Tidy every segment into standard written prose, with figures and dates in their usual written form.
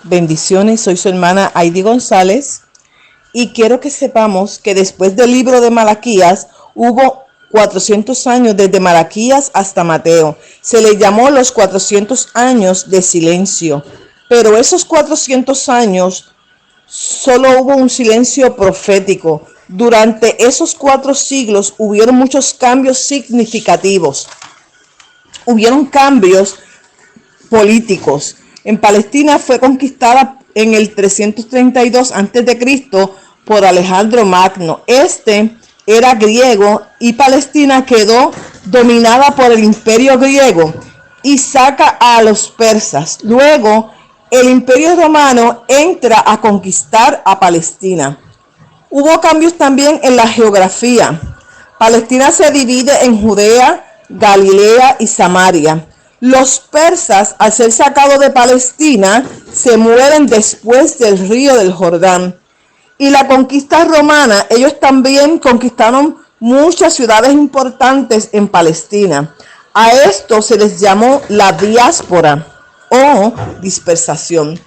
Bendiciones, soy su hermana Heidi González y quiero que sepamos que después del libro de Malaquías hubo 400 años desde Malaquías hasta Mateo. Se le llamó los 400 años de silencio, pero esos 400 años solo hubo un silencio profético. Durante esos 4 siglos hubieron muchos cambios significativos. Hubieron cambios políticos. En Palestina fue conquistada en el 332 a.C. por Alejandro Magno. Este era griego y Palestina quedó dominada por el imperio griego y saca a los persas. Luego, el imperio romano entra a conquistar a Palestina. Hubo cambios también en la geografía. Palestina se divide en Judea, Galilea y Samaria. Los persas, al ser sacados de Palestina, se mueren después del río del Jordán. Y la conquista romana, ellos también conquistaron muchas ciudades importantes en Palestina. A esto se les llamó la diáspora o dispersación.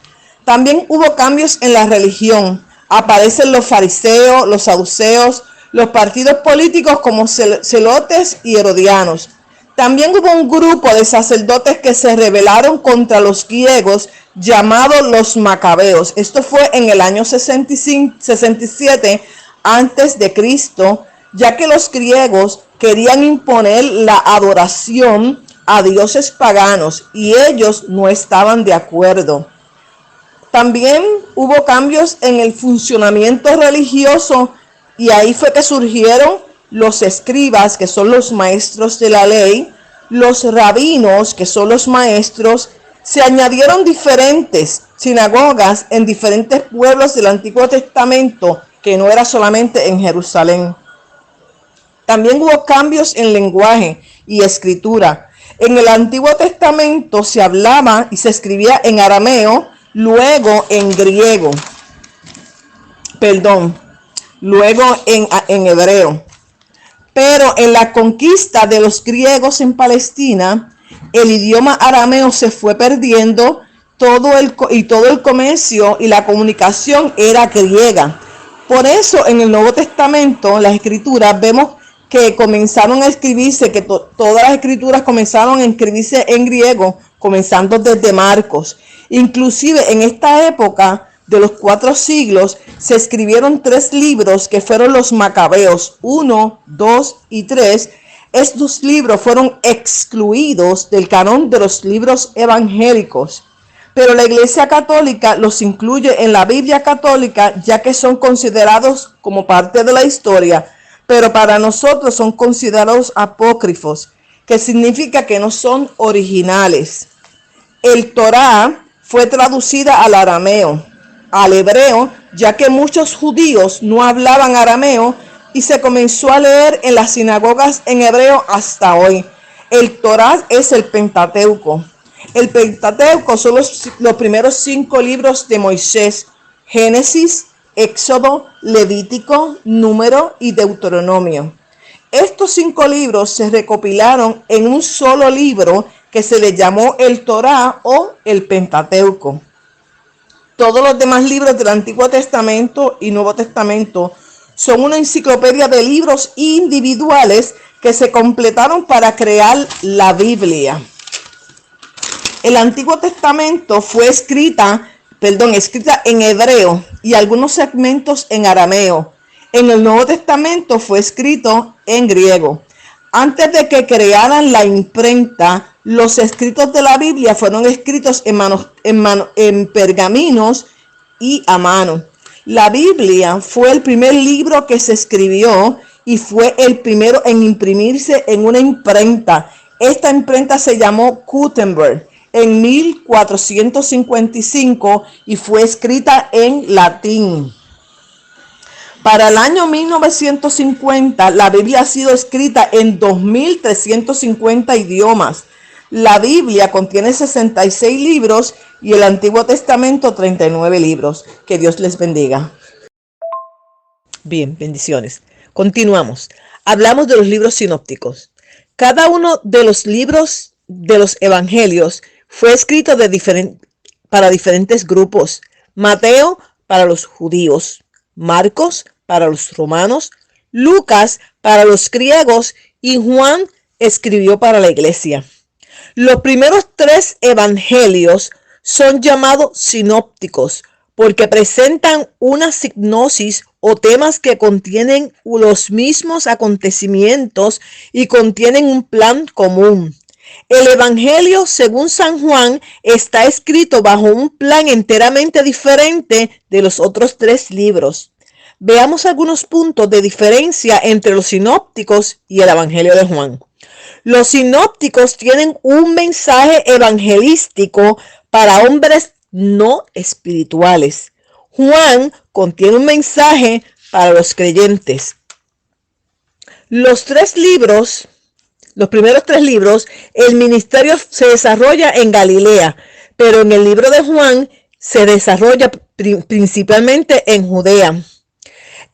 También hubo cambios en la religión. Aparecen los fariseos, los saduceos, los partidos políticos como celotes y herodianos. También hubo un grupo de sacerdotes que se rebelaron contra los griegos llamados los macabeos. Esto fue en el año 67 antes de Cristo, ya que los griegos querían imponer la adoración a dioses paganos y ellos no estaban de acuerdo. También hubo cambios en el funcionamiento religioso y ahí fue que surgieron los escribas, que son los maestros de la ley, los rabinos, que son los maestros. Se añadieron diferentes sinagogas en diferentes pueblos del Antiguo Testamento, que no era solamente en Jerusalén. También hubo cambios en lenguaje y escritura. En el Antiguo Testamento se hablaba y se escribía en arameo, luego en griego, luego en hebreo. Pero en la conquista de los griegos en Palestina, el idioma arameo se fue perdiendo, todo el comercio y la comunicación era griega. Por eso en el Nuevo Testamento, las escrituras, vemos que comenzaron a escribirse, que todas las escrituras comenzaron a escribirse en griego, comenzando desde Marcos. Inclusive en esta época de los 4 siglos se escribieron 3 libros que fueron los Macabeos, 1, 2 y 3. Estos libros fueron excluidos del canon de los libros evangélicos, pero la Iglesia Católica los incluye en la Biblia católica, ya que son considerados como parte de la historia, pero para nosotros son considerados apócrifos, que significa que no son originales. El Torá fue traducida al arameo, al hebreo, ya que muchos judíos no hablaban arameo y se comenzó a leer en las sinagogas en hebreo hasta hoy. El Torá es el Pentateuco. El Pentateuco son los primeros 5 libros de Moisés: Génesis, Éxodo, Levítico, Número y Deuteronomio. Estos 5 libros se recopilaron en un solo libro que se le llamó el Torá o el Pentateuco. Todos los demás libros del Antiguo Testamento y Nuevo Testamento son una enciclopedia de libros individuales que se completaron para crear la Biblia. El Antiguo Testamento fue escrita en hebreo y algunos segmentos en arameo. En el Nuevo Testamento fue escrito en griego. Antes de que crearan la imprenta, los escritos de la Biblia fueron escritos en pergaminos y a mano. La Biblia fue el primer libro que se escribió y fue el primero en imprimirse en una imprenta. Esta imprenta se llamó Gutenberg en 1455 y fue escrita en latín. Para el año 1950, la Biblia ha sido escrita en 2.350 idiomas. La Biblia contiene 66 libros y el Antiguo Testamento 39 libros. Que Dios les bendiga. Bien, bendiciones. Continuamos. Hablamos de los libros sinópticos. Cada uno de los libros de los evangelios fue escrito para diferentes grupos. Mateo para los judíos, Marcos para los romanos, Lucas para los griegos y Juan escribió para la iglesia. Los primeros 3 evangelios son llamados sinópticos porque presentan una sinopsis o temas que contienen los mismos acontecimientos y contienen un plan común. El Evangelio, según San Juan, está escrito bajo un plan enteramente diferente de los otros 3 libros. Veamos algunos puntos de diferencia entre los sinópticos y el Evangelio de Juan. Los sinópticos tienen un mensaje evangelístico para hombres no espirituales. Juan contiene un mensaje para los creyentes. Los primeros 3 libros, el ministerio se desarrolla en Galilea, pero en el libro de Juan se desarrolla principalmente en Judea.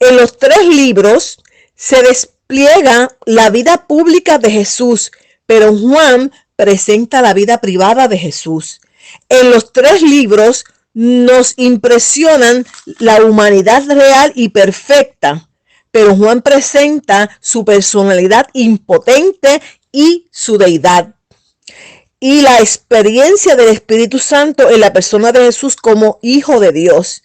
En los 3 libros se despliega la vida pública de Jesús, pero Juan presenta la vida privada de Jesús. En los 3 libros nos impresionan la humanidad real y perfecta, pero Juan presenta su personalidad impotente y su deidad. Y la experiencia del Espíritu Santo en la persona de Jesús como Hijo de Dios.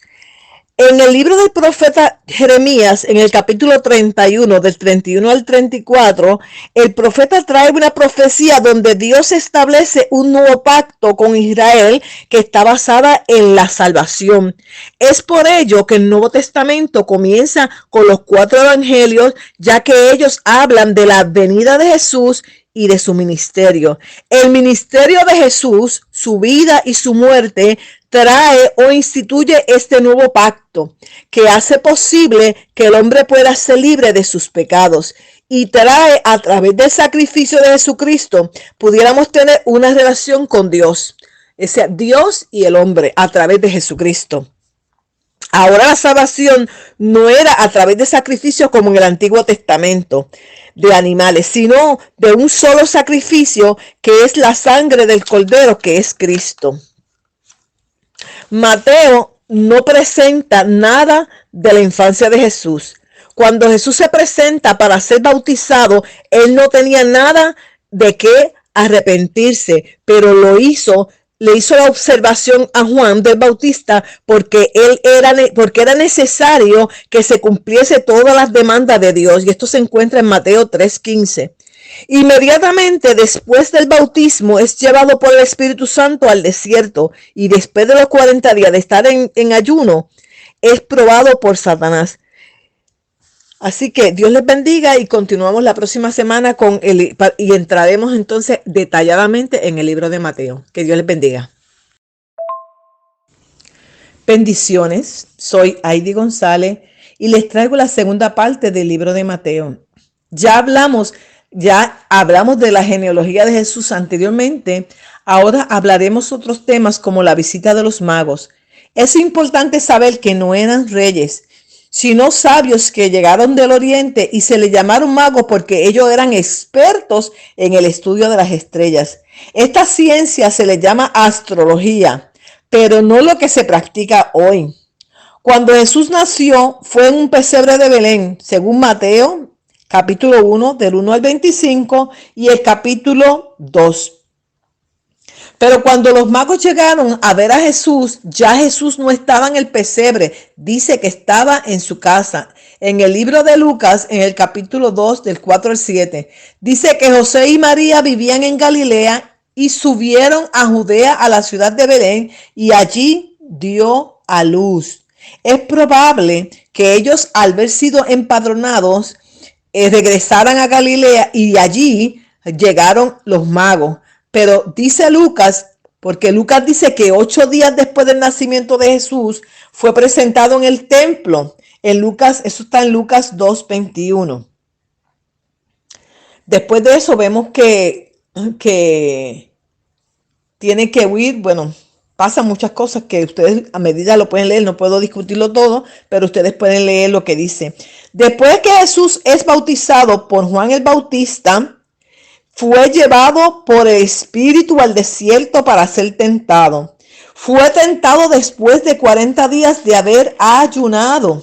En el libro del profeta Jeremías, en el capítulo 31, del 31 al 34, el profeta trae una profecía donde Dios establece un nuevo pacto con Israel que está basada en la salvación. Es por ello que el Nuevo Testamento comienza con los 4 evangelios, ya que ellos hablan de la venida de Jesús y de su ministerio. El ministerio de Jesús, su vida y su muerte, trae o instituye este nuevo pacto que hace posible que el hombre pueda ser libre de sus pecados y trae a través del sacrificio de Jesucristo pudiéramos tener una relación con Dios, es decir, Dios y el hombre a través de Jesucristo. Ahora la salvación no era a través de sacrificios como en el Antiguo Testamento de animales, sino de un solo sacrificio que es la sangre del Cordero, que es Cristo. Mateo no presenta nada de la infancia de Jesús. Cuando Jesús se presenta para ser bautizado, él no tenía nada de qué arrepentirse, pero le hizo la observación a Juan del Bautista porque era necesario que se cumpliese todas las demandas de Dios. Y esto se encuentra en Mateo 3:15. Inmediatamente después del bautismo es llevado por el Espíritu Santo al desierto y después de los 40 días de estar en ayuno es probado por Satanás. Así que Dios les bendiga y continuamos la próxima semana y entraremos entonces detalladamente en el libro de Mateo. Que Dios les bendiga. Bendiciones, soy Heidi González y les traigo la segunda parte del libro de Mateo. Ya hablamos de la genealogía de Jesús anteriormente, ahora hablaremos otros temas como la visita de los magos. Es importante saber que no eran reyes, sino sabios que llegaron del oriente y se les llamaron magos porque ellos eran expertos en el estudio de las estrellas. Esta ciencia se le llama astrología, pero no lo que se practica hoy. Cuando Jesús nació fue en un pesebre de Belén, según Mateo, capítulo 1, del 1 al 25 y el capítulo 2. Pero cuando los magos llegaron a ver a Jesús, ya Jesús no estaba en el pesebre, dice que estaba en su casa. En el libro de Lucas, en el capítulo 2, del 4 al 7, dice que José y María vivían en Galilea y subieron a Judea, a la ciudad de Belén, y allí dio a luz. Es probable que ellos, al haber sido empadronados, regresaran a Galilea y allí llegaron los magos. Pero dice Lucas, porque Lucas dice que 8 días después del nacimiento de Jesús fue presentado en el templo. Eso está en Lucas 2:21. Después de eso vemos que tiene que huir. Bueno, pasan muchas cosas que ustedes a medida lo pueden leer. No puedo discutirlo todo, pero ustedes pueden leer lo que dice. Después que Jesús es bautizado por Juan el Bautista, fue llevado por el Espíritu al desierto para ser tentado. Fue tentado después de 40 días de haber ayunado.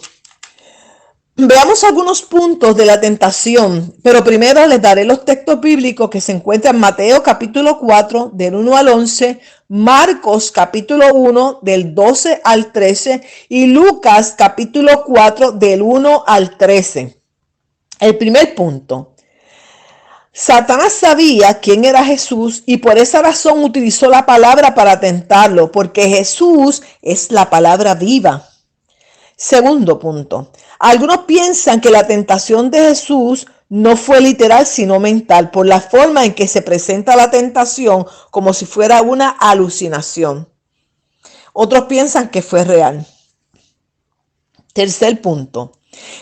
Veamos algunos puntos de la tentación, pero primero les daré los textos bíblicos que se encuentran en Mateo capítulo 4 del 1 al 11, Marcos capítulo 1 del 12 al 13 y Lucas capítulo 4 del 1 al 13. El primer punto. Satanás sabía quién era Jesús y por esa razón utilizó la palabra para tentarlo, porque Jesús es la palabra viva. Segundo punto. Algunos piensan que la tentación de Jesús no fue literal sino mental, por la forma en que se presenta la tentación como si fuera una alucinación. Otros piensan que fue real. Tercer punto.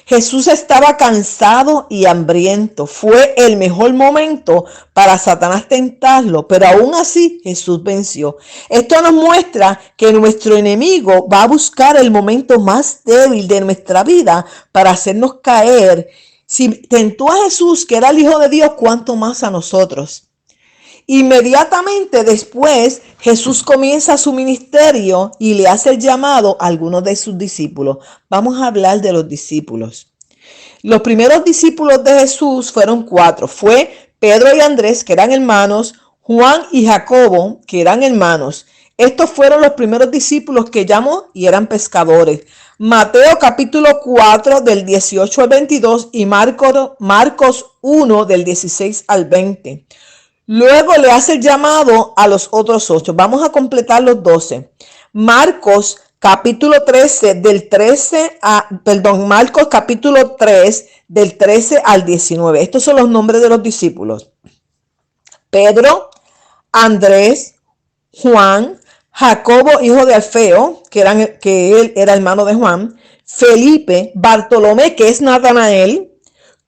Jesús estaba cansado y hambriento. Fue el mejor momento para Satanás tentarlo, pero aún así Jesús venció. Esto nos muestra que nuestro enemigo va a buscar el momento más débil de nuestra vida para hacernos caer. Si tentó a Jesús, que era el Hijo de Dios, ¿cuánto más a nosotros? Inmediatamente después, Jesús comienza su ministerio y le hace el llamado a algunos de sus discípulos. Vamos a hablar de los discípulos. Los primeros discípulos de Jesús fueron 4. Fue Pedro y Andrés, que eran hermanos, Juan y Jacobo, que eran hermanos. Estos fueron los primeros discípulos que llamó y eran pescadores. Mateo capítulo 4 del 18 al 22 y Marcos 1 del 16 al 20. Luego le hace el llamado a los otros 8. Vamos a completar los 12. Marcos capítulo 13 del 13 a, Marcos capítulo 3 del 13 al 19. Estos son los nombres de los discípulos. Pedro, Andrés, Juan, Jacobo, hijo de Alfeo, que él era hermano de Juan, Felipe, Bartolomé, que es Natanael,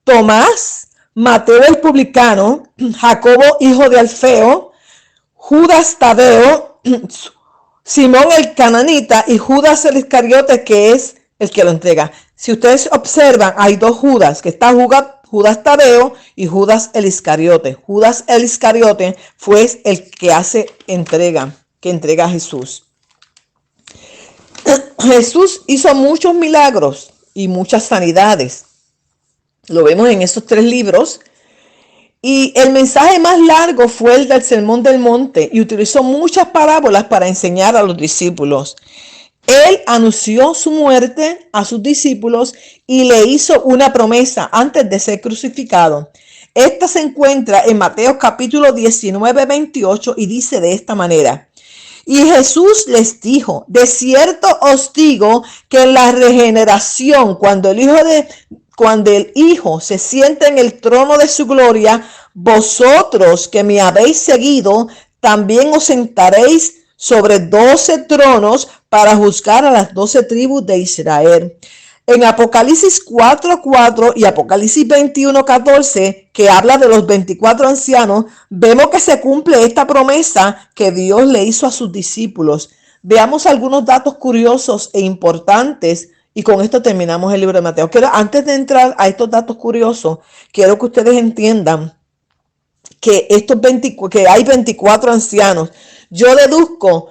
Tomás, Mateo el publicano, Jacobo hijo de Alfeo, Judas Tadeo, Simón el cananita y Judas el Iscariote, que es el que lo entrega. Si ustedes observan, hay 2 Judas, que está Judas Tadeo y Judas el Iscariote. Judas el Iscariote fue el que entrega a Jesús. Jesús hizo muchos milagros y muchas sanidades. Lo vemos en esos 3 libros. Y el mensaje más largo fue el del Sermón del Monte y utilizó muchas parábolas para enseñar a los discípulos. Él anunció su muerte a sus discípulos y le hizo una promesa antes de ser crucificado. Esta se encuentra en Mateo capítulo 19, 28 y dice de esta manera. Y Jesús les dijo, de cierto os digo que en la regeneración, cuando el Hijo se sienta en el trono de su gloria, vosotros que me habéis seguido, también os sentaréis sobre 12 tronos para juzgar a las 12 tribus de Israel. En Apocalipsis 4:4 y Apocalipsis 21:14, que habla de los 24 ancianos, vemos que se cumple esta promesa que Dios le hizo a sus discípulos. Veamos algunos datos curiosos e importantes y con esto terminamos el libro de Mateo. Antes de entrar a estos datos curiosos, quiero que ustedes entiendan que hay 24 ancianos. Yo deduzco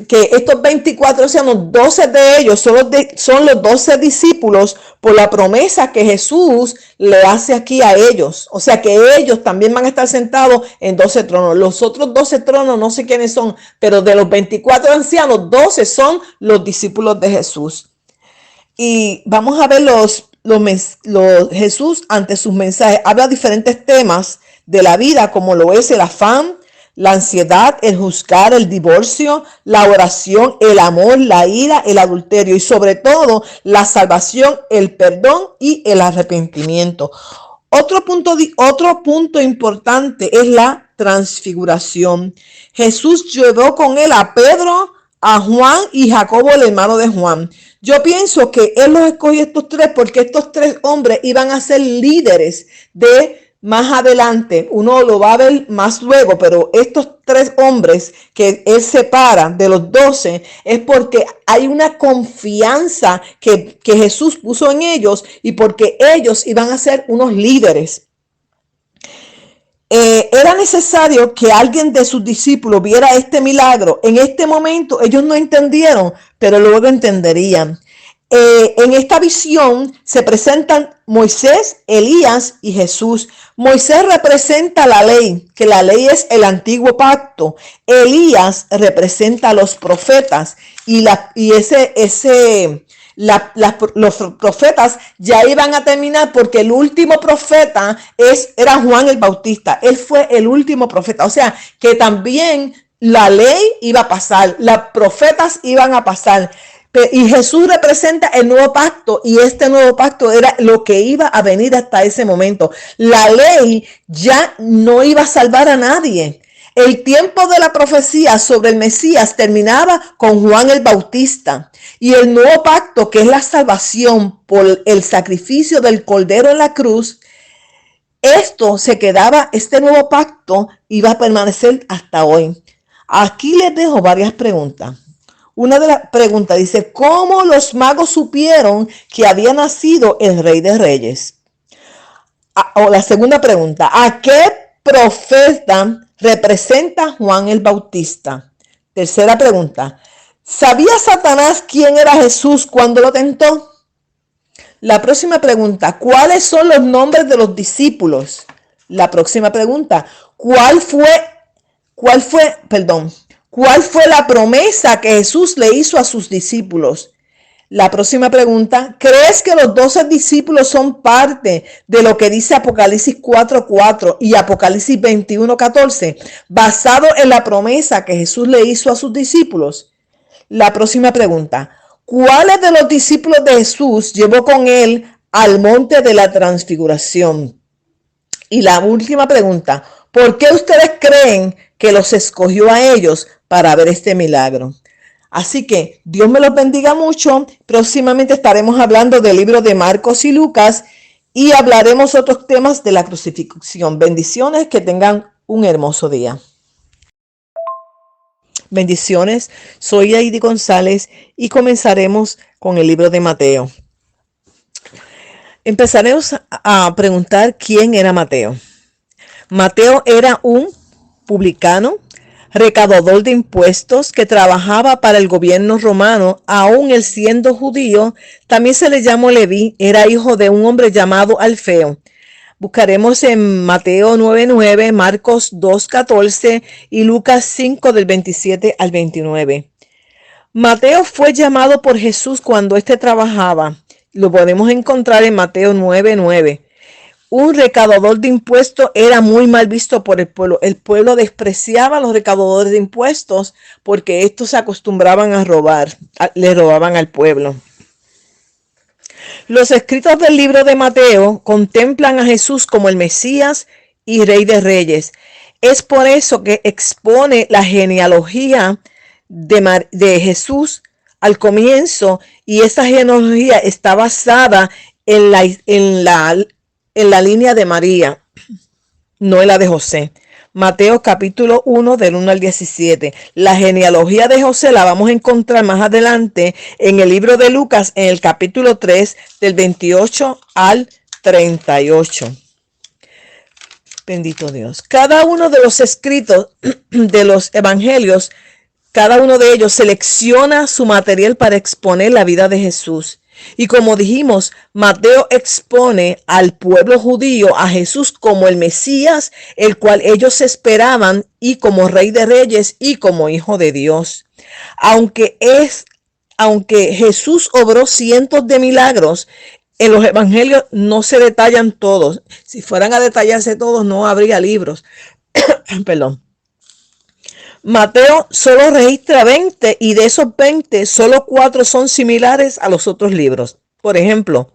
que estos 24 ancianos, 12 de ellos son los 12 discípulos por la promesa que Jesús le hace aquí a ellos. O sea que ellos también van a estar sentados en 12 tronos. Los otros 12 tronos no sé quiénes son, pero de los 24 ancianos, 12 son los discípulos de Jesús. Y vamos a ver Jesús ante sus mensajes. Habla diferentes temas de la vida, como lo es el afán, la ansiedad, el juzgar, el divorcio, la oración, el amor, la ira, el adulterio y sobre todo la salvación, el perdón y el arrepentimiento. Otro punto importante es la transfiguración. Jesús llevó con él a Pedro, a Juan y Jacobo, el hermano de Juan. Yo pienso que él los escogió estos 3 porque estos 3 hombres iban a ser líderes de más adelante. Uno lo va a ver más luego, pero estos 3 hombres que él separa de los 12 es porque hay una confianza que Jesús puso en ellos y porque ellos iban a ser unos líderes. Era necesario que alguien de sus discípulos viera este milagro. En este momento ellos no entendieron, pero luego entenderían. En esta visión se presentan Moisés, Elías y Jesús. Moisés representa la ley, que la ley es el antiguo pacto. Elías representa a los profetas y los profetas ya iban a terminar porque el último profeta era Juan el Bautista. Él fue el último profeta. O sea, que también la ley iba a pasar, los profetas iban a pasar. Y Jesús representa el nuevo pacto y este nuevo pacto era lo que iba a venir hasta ese momento. La ley ya no iba a salvar a nadie. El tiempo de la profecía sobre el Mesías terminaba con Juan el Bautista y el nuevo pacto, que es la salvación por el sacrificio del Cordero en la cruz, este nuevo pacto iba a permanecer hasta hoy. Aquí les dejo varias preguntas. Una de las preguntas dice, ¿cómo los magos supieron que había nacido el Rey de Reyes? O la segunda pregunta, ¿a qué profeta representa Juan el Bautista? Tercera pregunta, ¿sabía Satanás quién era Jesús cuando lo tentó? La próxima pregunta, ¿cuáles son los nombres de los discípulos? La próxima pregunta, ¿cuál fue la promesa que Jesús le hizo a sus discípulos? La próxima pregunta, ¿crees que los 12 discípulos son parte de lo que dice Apocalipsis 4:4 y Apocalipsis 21:14, basado en la promesa que Jesús le hizo a sus discípulos? La próxima pregunta, ¿cuáles de los discípulos de Jesús llevó con él al monte de la transfiguración? Y la última pregunta, ¿por qué ustedes creen que los escogió a ellos para ver este milagro? Así que Dios me los bendiga mucho. Próximamente estaremos hablando del libro de Marcos y Lucas y hablaremos otros temas de la crucifixión. Bendiciones, que tengan un hermoso día. Bendiciones, soy Heidi González y comenzaremos con el libro de Mateo. Empezaremos a preguntar quién era Mateo. Mateo era un publicano, recaudador de impuestos que trabajaba para el gobierno romano, aún él siendo judío. También se le llamó Leví, era hijo de un hombre llamado Alfeo. Buscaremos en Mateo 9:9, Marcos 2:14 y Lucas 5 del 27 al 29. Mateo fue llamado por Jesús cuando éste trabajaba. Lo podemos encontrar en Mateo 9:9. Un recaudador de impuestos era muy mal visto por el pueblo. El pueblo despreciaba a los recaudadores de impuestos porque estos se acostumbraban a robar, le robaban al pueblo. Los escritos del libro de Mateo contemplan a Jesús como el Mesías y Rey de Reyes. Es por eso que expone la genealogía de Jesús al comienzo, y esa genealogía está basada en la línea de María, no en la de José. Mateo capítulo 1 del 1 al 17. La genealogía de José la vamos a encontrar más adelante en el libro de Lucas, en el capítulo 3 del 28 al 38. Bendito Dios. Cada uno de los escritos de los evangelios, cada uno de ellos selecciona su material para exponer la vida de Jesús. Y como dijimos, Mateo expone al pueblo judío a Jesús como el Mesías, el cual ellos esperaban, y como Rey de Reyes y como Hijo de Dios. Aunque Jesús obró cientos de milagros, en los evangelios no se detallan todos. Si fueran a detallarse todos, no habría libros. Perdón. Mateo solo registra 20 y de esos 20, solo 4 son similares a los otros libros. Por ejemplo,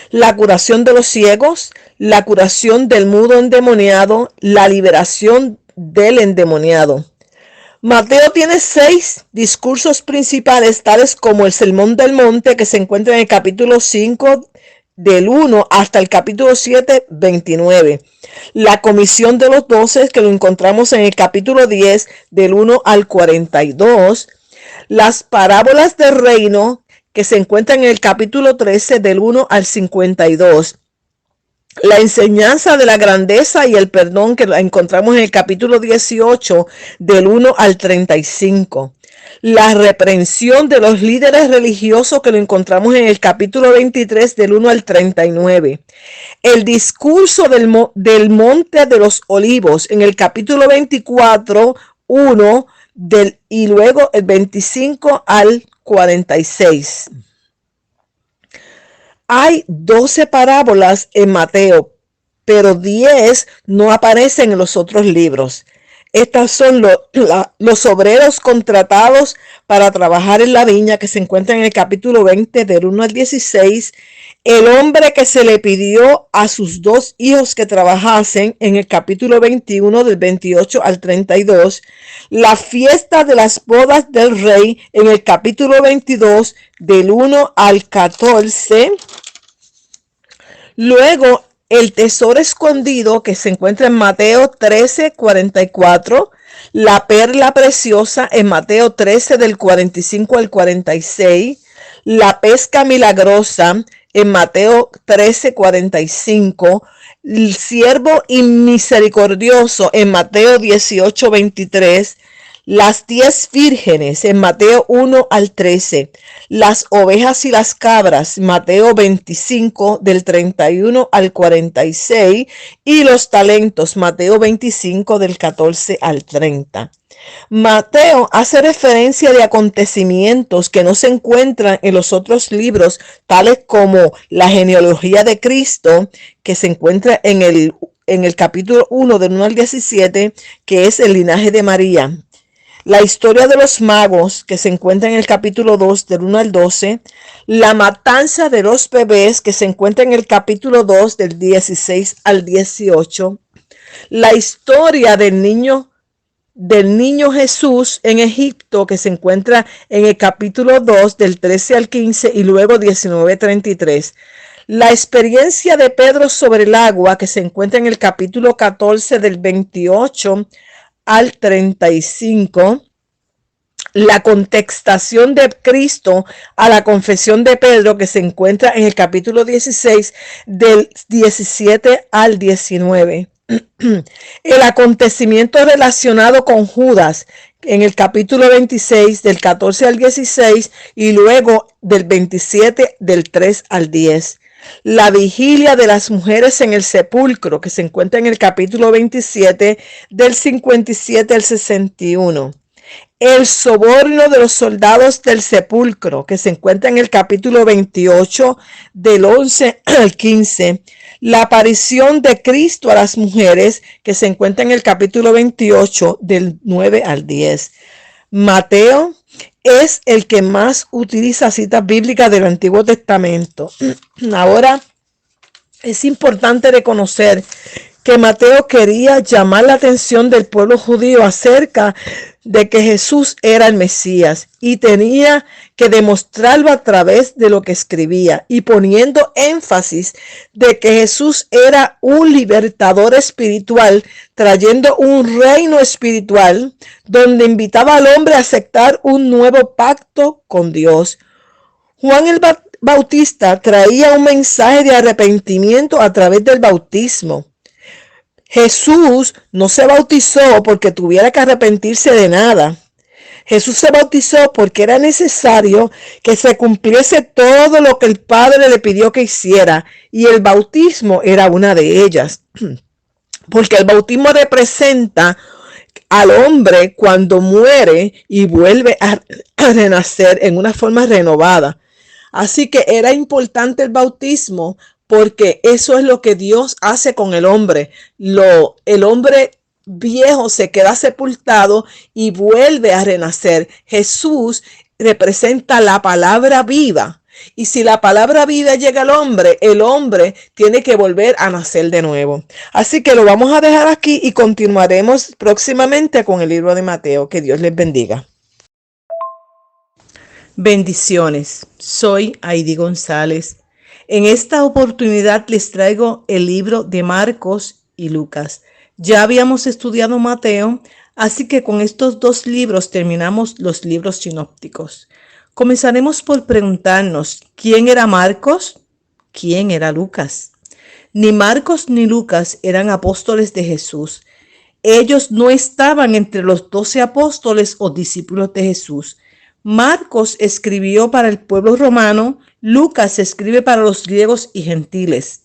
la curación de los ciegos, la curación del mudo endemoniado, la liberación del endemoniado. Mateo tiene 6 discursos principales, tales como el Sermón del Monte, que se encuentra en el capítulo 5 del 1 hasta el capítulo 7, 29. La comisión de los 12, que lo encontramos en el capítulo 10 del 1 al 42. Las parábolas del reino, que se encuentran en el capítulo 13 del 1 al 52. La enseñanza de la grandeza y el perdón que la encontramos en el capítulo 18 del 1 al 35. La reprensión de los líderes religiosos que lo encontramos en el capítulo 23 del 1 al 39. El discurso del Monte de los Olivos en el capítulo 24, 1 y luego el 25 al 46. Hay 12 parábolas en Mateo, pero 10 no aparecen en los otros libros. Estos son los obreros contratados para trabajar en la viña, que se encuentran en el capítulo 20 del 1 al 16. El hombre que se le pidió a sus 2 hijos que trabajasen en el capítulo 21 del 28 al 32. La fiesta de las bodas del rey en el capítulo 22 del 1 al 14. Luego, el tesoro escondido que se encuentra en Mateo 13, 44. La perla preciosa en Mateo 13 del 45 al 46. La pesca milagrosa en Mateo 13, 45. El siervo misericordioso en Mateo 18, 23. Las 10 vírgenes en Mateo 1 al 13. Las ovejas y las cabras, Mateo 25 del 31 al 46. Y los talentos, Mateo 25 del 14 al 30. Mateo hace referencia de acontecimientos que no se encuentran en los otros libros, tales como la genealogía de Cristo, que se encuentra en el capítulo 1 del 1 al 17, que es el linaje de María. La historia de los magos, que se encuentra en el capítulo 2 del 1 al 12. La matanza de los bebés, que se encuentra en el capítulo 2 del 16 al 18. La historia del niño Jesús en Egipto, que se encuentra en el capítulo 2 del 13 al 15 y luego 19-33. La experiencia de Pedro sobre el agua, que se encuentra en el capítulo 14 del 28 al 35. La contestación de Cristo a la confesión de Pedro, que se encuentra en el capítulo 16 del 17 al 19. El acontecimiento relacionado con Judas en el capítulo 26 del 14 al 16 y luego del 27 del 3 al 10. La vigilia de las mujeres en el sepulcro, que se encuentra en el capítulo 27 del 57 al 61. El soborno de los soldados del sepulcro, que se encuentra en el capítulo 28 del 11 al 15. La aparición de Cristo a las mujeres, que se encuentra en el capítulo 28 del 9 al 10. Mateo es el que más utiliza citas bíblicas del Antiguo Testamento. Ahora, es importante reconocer que Mateo quería llamar la atención del pueblo judío acerca de que Jesús era el Mesías y tenía que demostrarlo a través de lo que escribía y poniendo énfasis de que Jesús era un libertador espiritual, trayendo un reino espiritual donde invitaba al hombre a aceptar un nuevo pacto con Dios. Juan el Bautista traía un mensaje de arrepentimiento a través del bautismo. Jesús no se bautizó porque tuviera que arrepentirse de nada. Jesús se bautizó porque era necesario que se cumpliese todo lo que el Padre le pidió que hiciera, y el bautismo era una de ellas. Porque el bautismo representa al hombre cuando muere y vuelve a renacer en una forma renovada. Así que era importante el bautismo porque eso es lo que Dios hace con el hombre. El hombre viejo se queda sepultado y vuelve a renacer. Jesús representa la palabra viva. Y si la palabra vida llega al hombre, el hombre tiene que volver a nacer de nuevo. Así que lo vamos a dejar aquí y continuaremos próximamente con el libro de Mateo. Que Dios les bendiga. Bendiciones. Soy Heidi González. En esta oportunidad les traigo el libro de Marcos y Lucas. Ya habíamos estudiado Mateo, así que con estos 2 libros terminamos los libros sinópticos. Comenzaremos por preguntarnos, ¿quién era Marcos? ¿Quién era Lucas? Ni Marcos ni Lucas eran apóstoles de Jesús. Ellos no estaban entre los 12 apóstoles o discípulos de Jesús. Marcos escribió para el pueblo romano, Lucas escribe para los griegos y gentiles.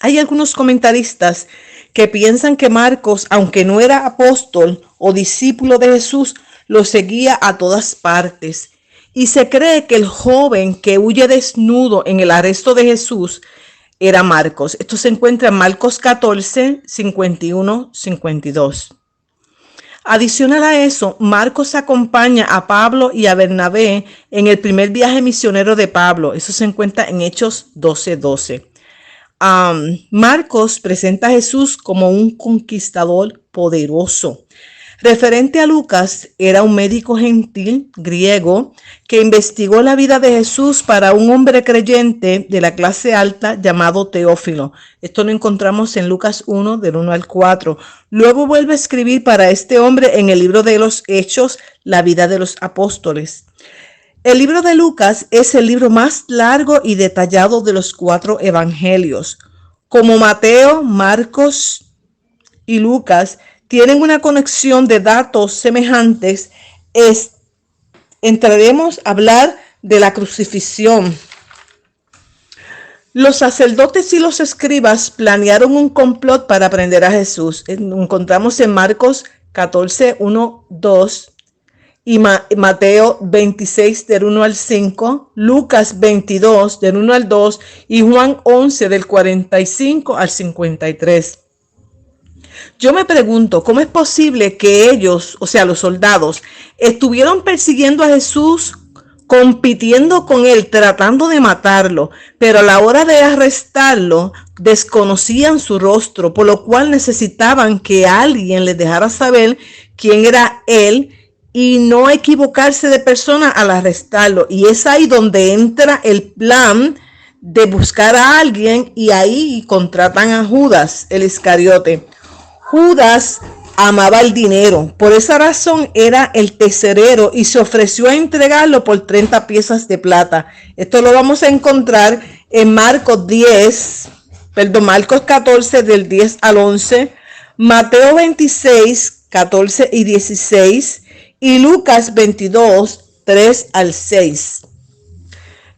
Hay algunos comentaristas que piensan que Marcos, aunque no era apóstol o discípulo de Jesús, lo seguía a todas partes. Y se cree que el joven que huye desnudo en el arresto de Jesús era Marcos. Esto se encuentra en Marcos 14, 51, 52. Adicional a eso, Marcos acompaña a Pablo y a Bernabé en el primer viaje misionero de Pablo. Eso se encuentra en Hechos 12, 12. Marcos presenta a Jesús como un conquistador poderoso. Referente a Lucas, era un médico gentil griego que investigó la vida de Jesús para un hombre creyente de la clase alta llamado Teófilo. Esto lo encontramos en Lucas 1, del 1 al 4. Luego vuelve a escribir para este hombre en el libro de los Hechos, la vida de los apóstoles. El libro de Lucas es el libro más largo y detallado de los 4 evangelios. Como Mateo, Marcos y Lucas tienen una conexión de datos semejantes, entraremos a hablar de la crucifixión. Los sacerdotes y los escribas planearon un complot para prender a Jesús. Encontramos en Marcos 14, 1, 2 y Mateo 26 del 1 al 5, Lucas 22 del 1 al 2 y Juan 11 del 45 al 53. Yo me pregunto, ¿cómo es posible que ellos, o sea, los soldados, estuvieron persiguiendo a Jesús, compitiendo con él, tratando de matarlo, pero a la hora de arrestarlo, desconocían su rostro, por lo cual necesitaban que alguien les dejara saber quién era él y no equivocarse de persona al arrestarlo? Y es ahí donde entra el plan de buscar a alguien, y ahí contratan a Judas, el Iscariote. Judas amaba el dinero, por esa razón era el tesorero y se ofreció a entregarlo por 30 piezas de plata. Esto lo vamos a encontrar en Marcos 14 del 10 al 11, Mateo 26, 14 y 16 y Lucas 22, 3 al 6.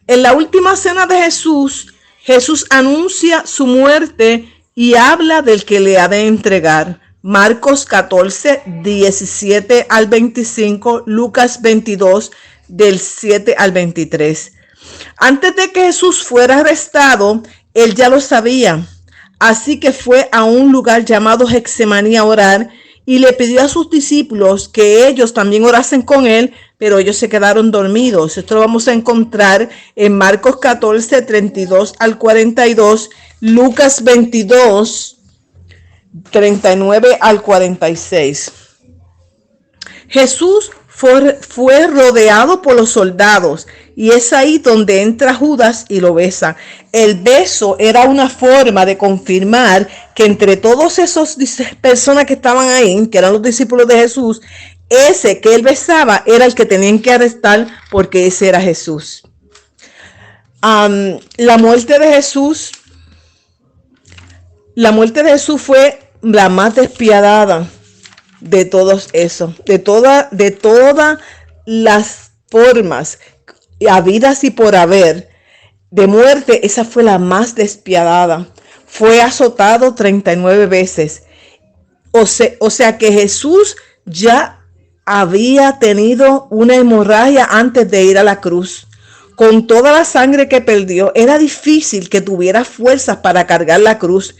En la última cena de Jesús, Jesús anuncia su muerte y habla del que le ha de entregar. Marcos 14, 17 al 25, Lucas 22, del 7 al 23. Antes de que Jesús fuera arrestado, él ya lo sabía. Así que fue a un lugar llamado Getsemaní a orar y le pidió a sus discípulos que ellos también orasen con él, pero ellos se quedaron dormidos. Esto lo vamos a encontrar en Marcos 14, 32 al 42, Lucas 22, 39 al 46. Jesús fue rodeado por los soldados y es ahí donde entra Judas y lo besa. El beso era una forma de confirmar que entre todos esos personas que estaban ahí, que eran los discípulos de Jesús, ese que él besaba era el que tenían que arrestar, porque ese era Jesús. La muerte de Jesús fue la más despiadada de todos esos, de todas las formas habidas y por haber de muerte. Esa fue la más despiadada. Fue azotado 39 veces. O sea que Jesús ya había tenido una hemorragia antes de ir a la cruz. Con toda la sangre que perdió, era difícil que tuviera fuerzas para cargar la cruz.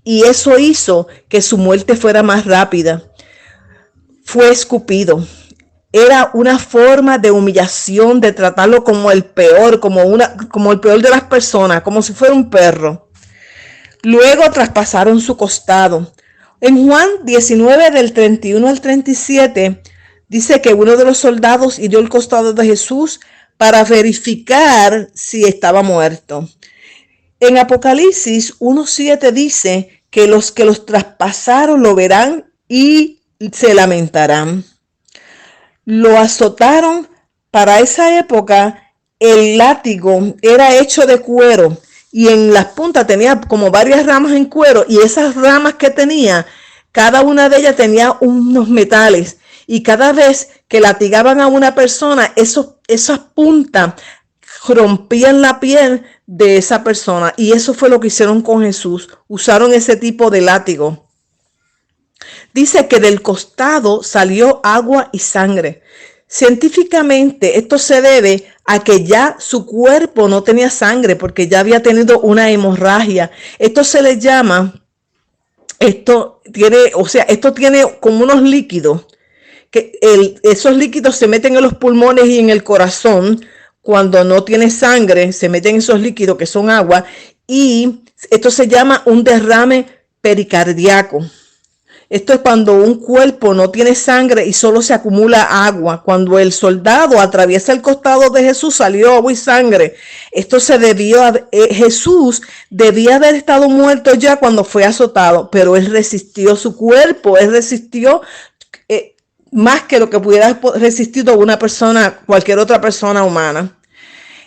Y eso hizo que su muerte fuera más rápida. Fue escupido. Era una forma de humillación, de tratarlo como el peor, como el peor de las personas, como si fuera un perro. Luego traspasaron su costado. En Juan 19, del 31 al 37, dice que uno de los soldados hirió el costado de Jesús para verificar si estaba muerto. En Apocalipsis 1:7 dice que los traspasaron lo verán y se lamentarán. Lo azotaron. Para esa época el látigo era hecho de cuero y en las puntas tenía como varias ramas en cuero, y esas ramas que tenía, cada una de ellas tenía unos metales, y cada vez que latigaban a una persona, esas puntas rompían la piel de esa persona, y eso fue lo que hicieron con Jesús. Usaron ese tipo de látigo. Dice que del costado salió agua y sangre. Científicamente esto se debe a que ya su cuerpo no tenía sangre porque ya había tenido una hemorragia. Esto se le llama, esto tiene como unos líquidos, que esos líquidos se meten en los pulmones y en el corazón. Cuando no tiene sangre, se meten esos líquidos que son agua, y esto se llama un derrame pericardíaco. Esto es cuando un cuerpo no tiene sangre y solo se acumula agua. Cuando el soldado atraviesa el costado de Jesús, salió agua y sangre. Esto se debió a Jesús debía haber estado muerto ya cuando fue azotado, pero él resistió su cuerpo, él resistió más que lo que pudiera haber resistido una persona, cualquier otra persona humana.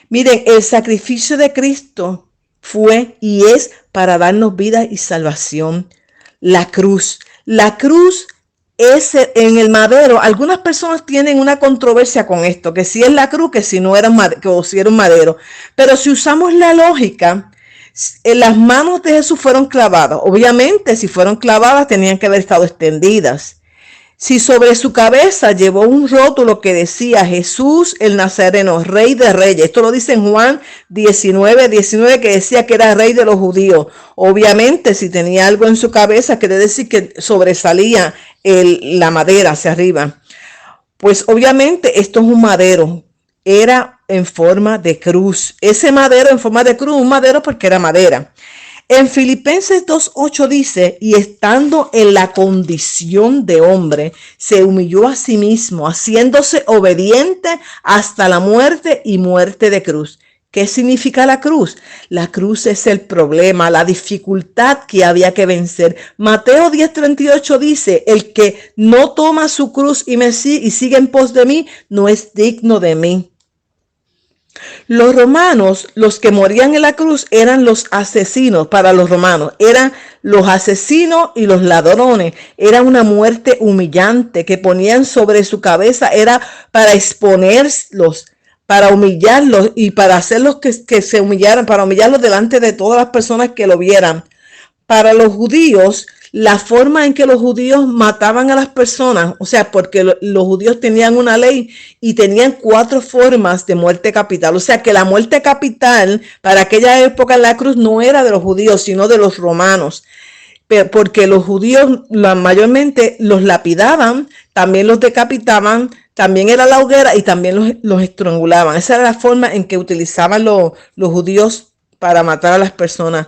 Miren, el sacrificio de Cristo fue y es para darnos vida y salvación. La cruz es en el madero. Algunas personas tienen una controversia con esto, que si es la cruz, que si no era o si era un madero. Pero si usamos la lógica, las manos de Jesús fueron clavadas. Obviamente, si fueron clavadas, tenían que haber estado extendidas. Si sobre su cabeza llevó un rótulo que decía Jesús el Nazareno, Rey de Reyes. Esto lo dice en Juan 19, que decía que era Rey de los judíos. Obviamente, si tenía algo en su cabeza, quiere decir que sobresalía la madera hacia arriba. Pues obviamente esto es un madero. Era en forma de cruz. Ese madero en forma de cruz, un madero porque era madera. En Filipenses 2:8 dice, y estando en la condición de hombre, se humilló a sí mismo, haciéndose obediente hasta la muerte y muerte de cruz. ¿Qué significa la cruz? La cruz es el problema, la dificultad que había que vencer. Mateo 10:38 dice, el que no toma su cruz y me sigue y sigue en pos de mí, no es digno de mí. Los romanos, los que morían en la cruz, eran los asesinos. Para los romanos eran los asesinos y los ladrones. Era una muerte humillante que ponían sobre su cabeza. Era para exponerlos, para humillarlos y para hacerlos que se humillaran, para humillarlos delante de todas las personas que lo vieran. Para los judíos, la forma en que los judíos mataban a las personas, o sea, porque los judíos tenían una ley y tenían 4 formas de muerte capital. O sea, que la muerte capital para aquella época en la cruz no era de los judíos, sino de los romanos. Porque los judíos mayormente los lapidaban, también los decapitaban, también era la hoguera y también los estrangulaban. Esa era la forma en que utilizaban los judíos para matar a las personas.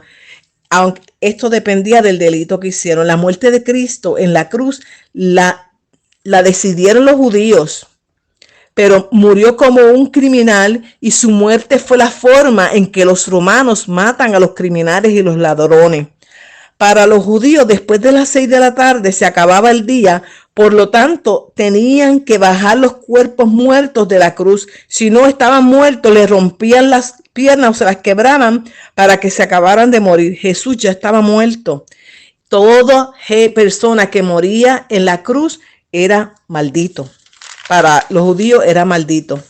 Aunque esto dependía del delito que hicieron. La muerte de Cristo en la cruz la decidieron los judíos, pero murió como un criminal y su muerte fue la forma en que los romanos matan a los criminales y los ladrones. Para los judíos, después de las 6 de la tarde se acababa el día, por lo tanto tenían que bajar los cuerpos muertos de la cruz. Si no estaban muertos, les rompían las piernas o se las quebraban para que se acabaran de morir. Jesús ya estaba muerto. Toda persona que moría en la cruz era maldito. Para los judíos era maldito.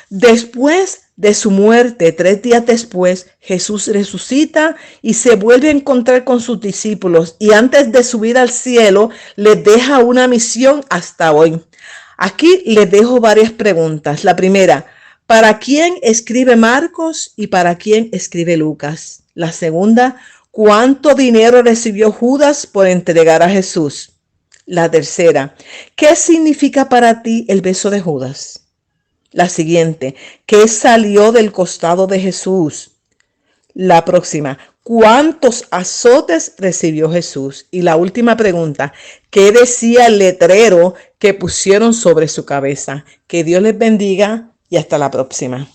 Después de su muerte, 3 días después, Jesús resucita y se vuelve a encontrar con sus discípulos. Y antes de subir al cielo, les deja una misión hasta hoy. Aquí les dejo varias preguntas. La primera, ¿para quién escribe Marcos y para quién escribe Lucas? La segunda, ¿cuánto dinero recibió Judas por entregar a Jesús? La tercera, ¿qué significa para ti el beso de Judas? La siguiente, ¿qué salió del costado de Jesús? La próxima, ¿cuántos azotes recibió Jesús? Y la última pregunta, ¿qué decía el letrero que pusieron sobre su cabeza? Que Dios les bendiga y hasta la próxima.